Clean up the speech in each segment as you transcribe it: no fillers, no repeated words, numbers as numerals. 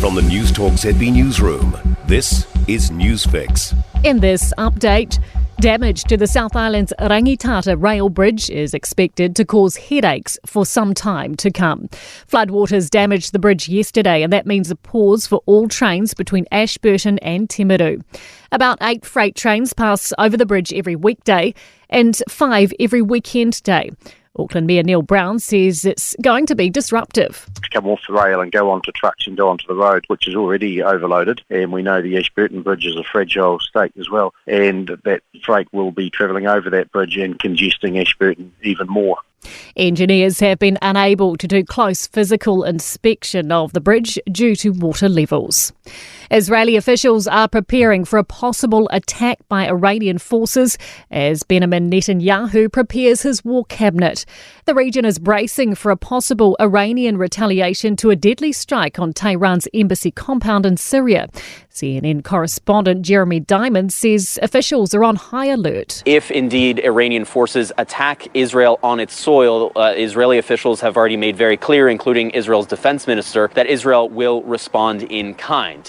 From the Newstalk ZB newsroom, this is Newsfix. In this update, damage to the South Island's Rangitata rail bridge is expected to cause headaches for some time to come. Floodwaters damaged the bridge yesterday, and that means a pause for all trains between Ashburton and Timaru. About 8 freight trains pass over the bridge every weekday and 5 every weekend day. Auckland Mayor Neil Brown says it's going to be disruptive. To come off the rail and go onto trucks and go onto the road, which is already overloaded, and we know the Ashburton Bridge is a fragile state as well, and that freight will be travelling over that bridge and congesting Ashburton even more. Engineers have been unable to do close physical inspection of the bridge due to water levels. Israeli officials are preparing for a possible attack by Iranian forces as Benjamin Netanyahu prepares his war cabinet. The region is bracing for a possible Iranian retaliation to a deadly strike on Tehran's embassy compound in Syria. CNN correspondent Jeremy Diamond says officials are on high alert. If indeed Iranian forces attack Israel on its soil, Israeli officials have already made very clear, including Israel's defense minister, that Israel will respond in kind.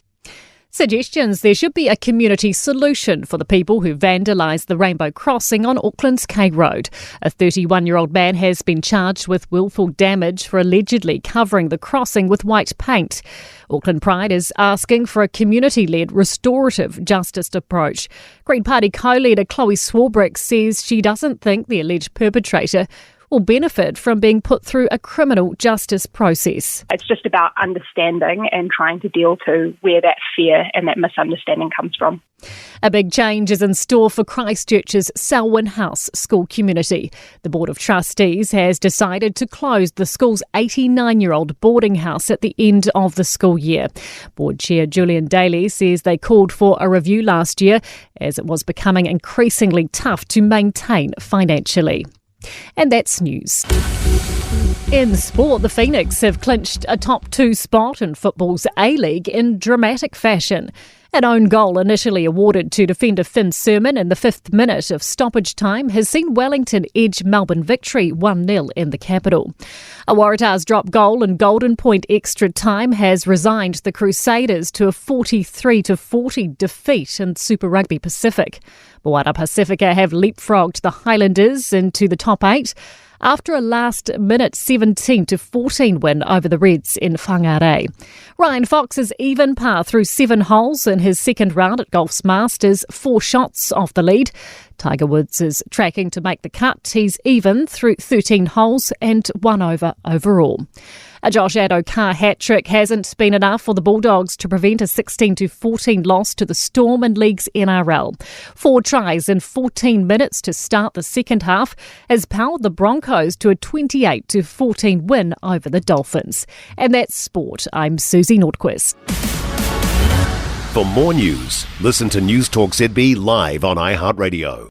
Suggestions there should be a community solution for the people who vandalised the Rainbow Crossing on Auckland's K Road. A 31-year-old man has been charged with willful damage for allegedly covering the crossing with white paint. Auckland Pride is asking for a community-led restorative justice approach. Green Party co-leader Chloe Swarbrick says she doesn't think the alleged perpetrator will benefit from being put through a criminal justice process. It's just about understanding and trying to deal to where that fear and that misunderstanding comes from. A big change is in store for Christchurch's Swin House school community. The Board of Trustees has decided to close the school's 89-year-old boarding house at the end of the school year. Board Chair Julian Daly says they called for a review last year as it was becoming increasingly tough to maintain financially. And that's news. In sport, the Phoenix have clinched a top 2 spot in football's A-League in dramatic fashion. An own goal initially awarded to defender Finn Sermon in the 5th minute of stoppage time has seen Wellington edge Melbourne victory 1-0 in the capital. A Waratahs drop goal in Golden Point extra time has resigned the Crusaders to a 43-40 defeat in Super Rugby Pacific. Moana Pacifica have leapfrogged the Highlanders into the top 8 after a last-minute 17-14 win over the Reds in Whangarei. Ryan Fox is even par through 7 holes in his second round at Golf's Masters, 4 shots off the lead. Tiger Woods is tracking to make the cut. He's even through 13 holes and 1 over overall. A Josh Addo-Carr hat-trick hasn't been enough for the Bulldogs to prevent a 16-14 loss to the Storm in League's NRL. 4 tries in 14 minutes to start the second half has powered the Broncos to a 28-14 win over the Dolphins. And that's sport. I'm Susie Nordquist. For more news, listen to Newstalk ZB live on iHeartRadio.